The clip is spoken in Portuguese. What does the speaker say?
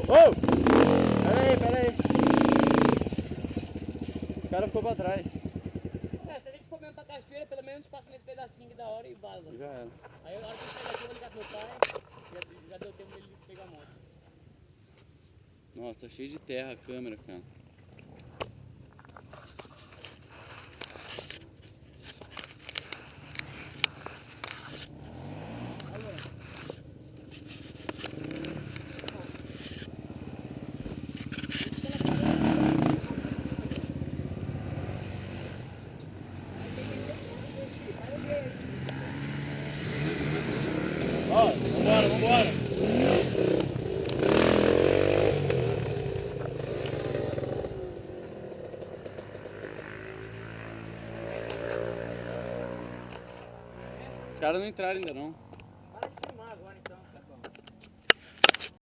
Ô! Pera aí. O cara ficou pra trás. É, se a gente for mesmo pra cachoeira, pelo menos a gente passa nesse pedacinho aqui da hora e vaza. Já era. Aí na hora que eu sair daqui eu vou ligar pro meu pai, já deu tempo dele pegar a moto. Nossa, tá cheio de terra a câmera, cara. Ó, vambora. Os caras não entraram ainda não.